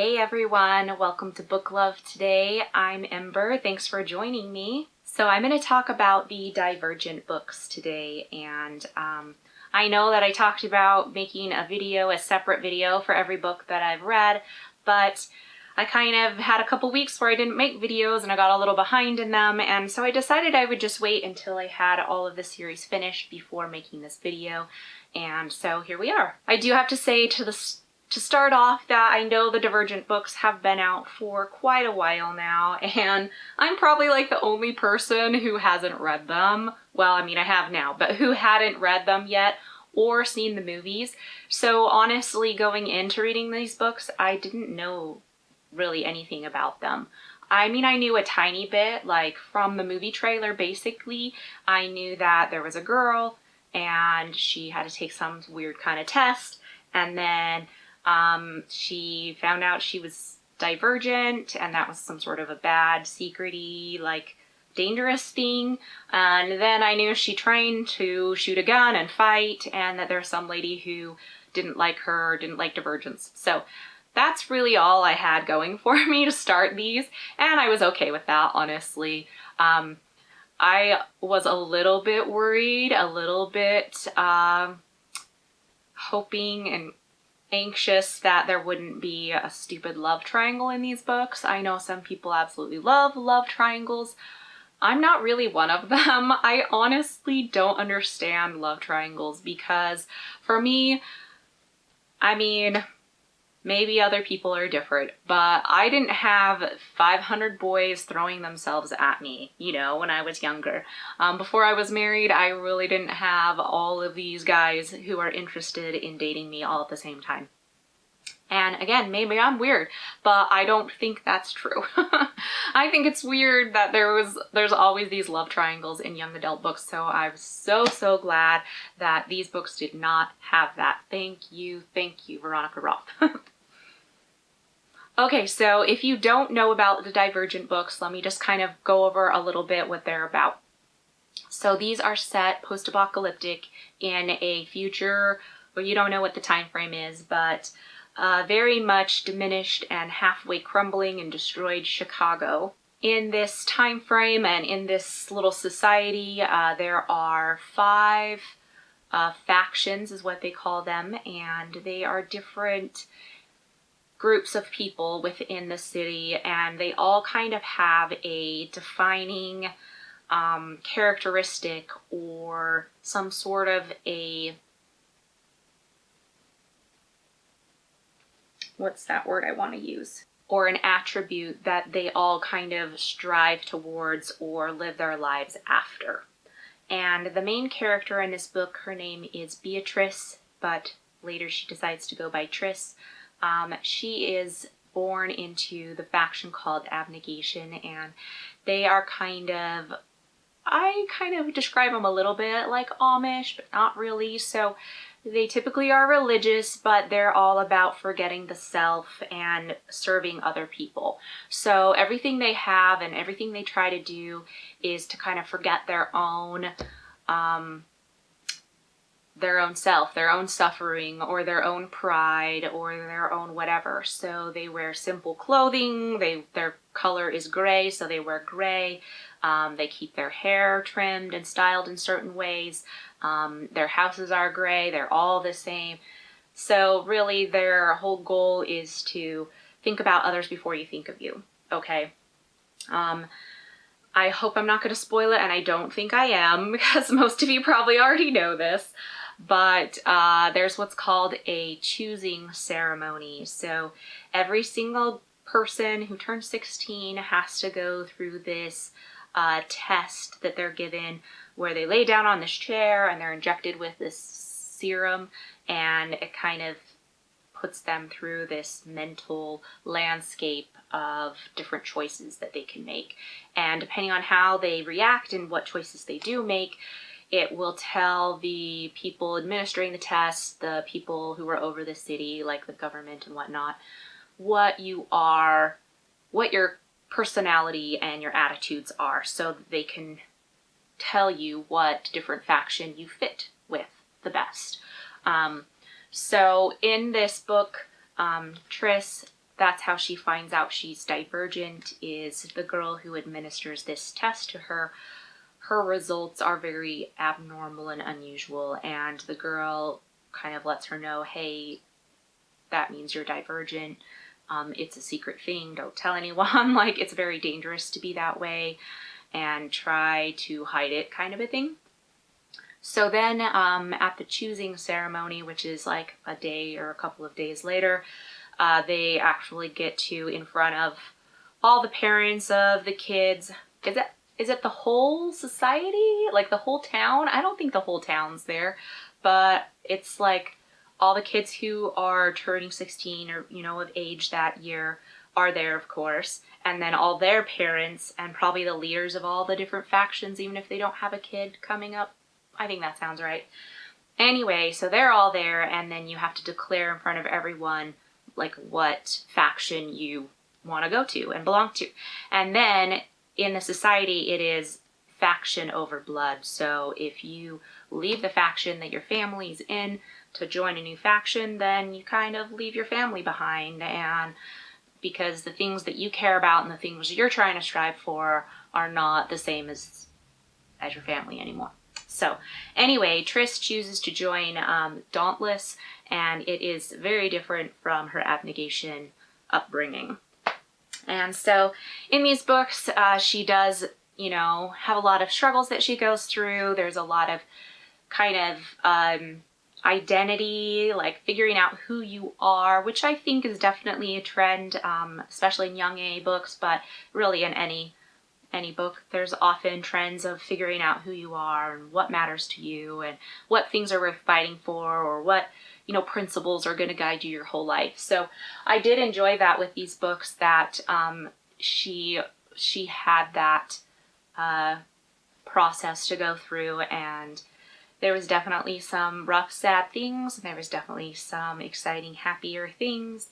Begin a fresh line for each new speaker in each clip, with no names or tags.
Hey everyone, welcome to Book Love today. I'm Ember, thanks for joining me. So I'm going to talk about the Divergent books today, and I know that I talked about making a separate video for every book that I've read, but I kind of had a couple weeks where I didn't make videos and I got a little behind in them, and so I decided I would just wait until I had all of the series finished before making this video, and so here we are. I do have to say to start off that I know the Divergent books have been out for quite a while now, and I'm probably like the only person who hasn't read them. Well, I mean, I have now, but who hadn't read them yet or seen the movies. So honestly, going into reading these books, I didn't know really anything about them. I mean, I knew a tiny bit, like from the movie trailer, basically. I knew that there was a girl and she had to take some weird kind of test, and then she found out she was divergent, and that was some sort of a bad, secret-y, like, dangerous thing. And then I knew she trained to shoot a gun and fight, and that there's some lady who didn't like her, didn't like divergence. So that's really all I had going for me to start these, and I was okay with that, honestly. I was a little bit worried, a little bit hoping and anxious that there wouldn't be a stupid love triangle in these books. I know some people absolutely love love triangles. I'm not really one of them. I honestly don't understand love triangles because for me, I mean, maybe other people are different, but I didn't have 500 boys throwing themselves at me, you know, when I was younger. Before I was married, I really didn't have all of these guys who are interested in dating me all at the same time. And again, maybe I'm weird, but I don't think that's true. I think it's weird that there's always these love triangles in young adult books, so I'm so glad that these books did not have that. Thank you, Veronica Roth. Okay, so if you don't know about the Divergent books, let me just kind of go over a little bit what they're about. So these are set post-apocalyptic in a future where you don't know what the time frame is, but very much diminished and halfway crumbling and destroyed Chicago. In this time frame and in this little society, there are 5 factions is what they call them, and they are different groups of people within the city, and they all kind of have a defining characteristic or some sort of a, what's that word I want to use? Or an attribute that they all kind of strive towards or live their lives after. And the main character in this book, her name is Beatrice, but later she decides to go by Triss. She is born into the faction called Abnegation, and they are I kind of describe them a little bit like Amish, but not really. So they typically are religious, but they're all about forgetting the self and serving other people. So everything they have and everything they try to do is to kind of forget their own self, their own suffering, or their own pride, or their own whatever. So they wear simple clothing, their color is gray, so they wear gray. They keep their hair trimmed and styled in certain ways. Their houses are gray, they're all the same. So really their whole goal is to think about others before you think of you, okay? I hope I'm not going to spoil it, and I don't think I am, because most of you probably already know this. But there's what's called a choosing ceremony. So every single person who turns 16 has to go through this test that they're given, where they lay down on this chair and they're injected with this serum, and it kind of puts them through this mental landscape of different choices that they can make. And depending on how they react and what choices they do make, it will tell the people administering the test, the people who are over the city, like the government and whatnot, what you are, what your personality and your attitudes are, so that they can tell you what different faction you fit with the best. So in this book, Triss that's how she finds out she's divergent, is the girl who administers this test to her. Her results are very abnormal and unusual, and the girl kind of lets her know, hey, that means you're divergent. It's a secret thing. Don't tell anyone. Like, it's very dangerous to be that way, and try to hide it, kind of a thing. So then at the choosing ceremony, which is like a day or a couple of days later, they actually get to in front of all the parents of the kids. Is it the whole society? Like the whole town? I don't think the whole town's there, but it's like all the kids who are turning 16 or, you know, of age that year are there, of course. And then all their parents and probably the leaders of all the different factions, even if they don't have a kid coming up. I think that sounds right. Anyway, so they're all there, and then you have to declare in front of everyone like what faction you want to go to and belong to. And then in the society, it is faction over blood. So if you leave the faction that your family's in to join a new faction, then you kind of leave your family behind, and because the things that you care about and the things you're trying to strive for are not the same as your family anymore. So anyway, Triss chooses to join Dauntless, and it is very different from her abnegation upbringing. And so in these books, she does, you know, have a lot of struggles that she goes through. There's a lot of kind of identity, like figuring out who you are, which I think is definitely a trend, especially in young A books, but really in any book. There's often trends of figuring out who you are and what matters to you and what things are worth fighting for, or what, you know, principles are going to guide you your whole life. So I did enjoy that with these books, that she had that process to go through, and there was definitely some rough, sad things. There was definitely some exciting, happier things.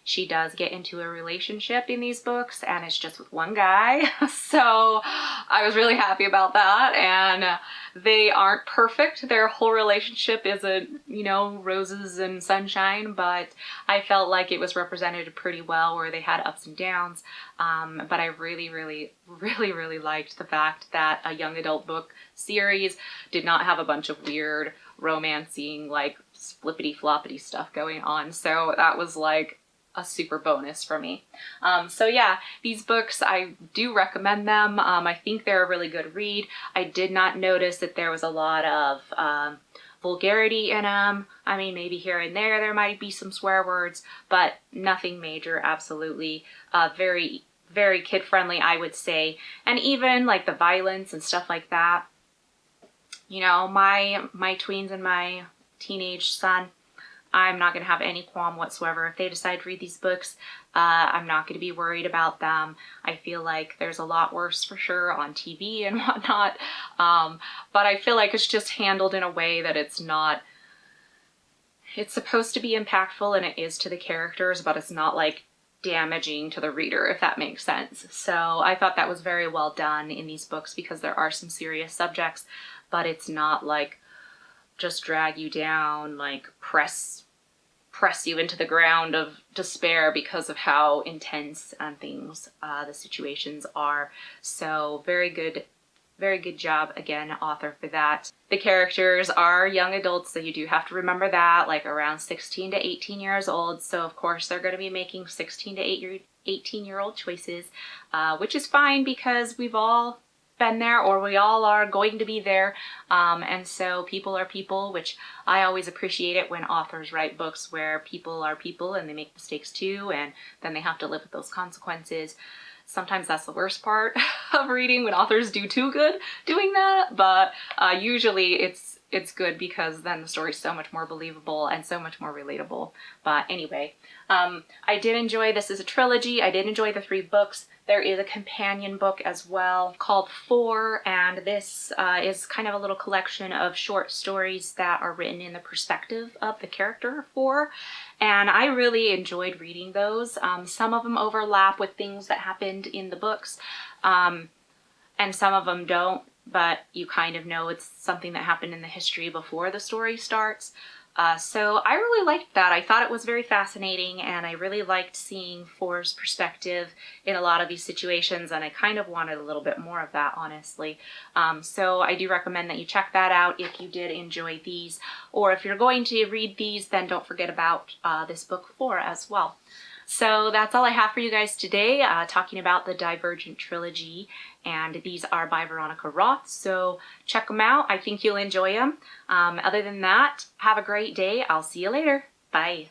She does get into a relationship in these books, and it's just with one guy. So I was really happy about that. And they aren't perfect. Their whole relationship isn't, you know, roses and sunshine, but I felt like it was represented pretty well, where they had ups and downs. But I really, really, really, really liked the fact that a young adult book series did not have a bunch of weird romancing, like flippity floppity stuff going on. So that was like a super bonus for me. So yeah, these books, I do recommend them. I think they're a really good read. I did not notice that there was a lot of vulgarity in them. I mean, maybe here and there might be some swear words, but nothing major. Absolutely very, very kid friendly, I would say. And even like the violence and stuff like that, you know, my tweens and my teenage son, I'm not going to have any qualm whatsoever. If they decide to read these books, I'm not going to be worried about them. I feel like there's a lot worse for sure on TV and whatnot. But I feel like it's just handled in a way that it's supposed to be impactful, and it is to the characters, but it's not like damaging to the reader, if that makes sense. So I thought that was very well done in these books, because there are some serious subjects, but it's not like just drag you down, like press you into the ground of despair because of how intense and things the situations are. So very good job again, author, for that. The characters are young adults, so you do have to remember that, like around 16 to 18 years old. So of course they're going to be making 16 to 18-year-old choices, which is fine, because we've all been there, or we all are going to be there, and so people are people, which I always appreciate it when authors write books where people are people and they make mistakes too, and then they have to live with those consequences. Sometimes that's the worst part of reading, when authors do too good doing that, but usually it's good, because then the story's so much more believable and so much more relatable. But anyway, I did enjoy, this is a trilogy. I did enjoy the 3 books. There is a companion book as well called 4, and this is kind of a little collection of short stories that are written in the perspective of the character 4, and I really enjoyed reading those. Some of them overlap with things that happened in the books, and some of them don't, but you kind of know it's something that happened in the history before the story starts. So I really liked that. I thought it was very fascinating, and I really liked seeing For's perspective in a lot of these situations, and I kind of wanted a little bit more of that, honestly. So I do recommend that you check that out if you did enjoy these, or if you're going to read these, then don't forget about this book 4 as well. So that's all I have for you guys today, talking about the Divergent trilogy, and these are by Veronica Roth, so check them out. I think you'll enjoy them. Other than that, have a great day. I'll see you later. Bye.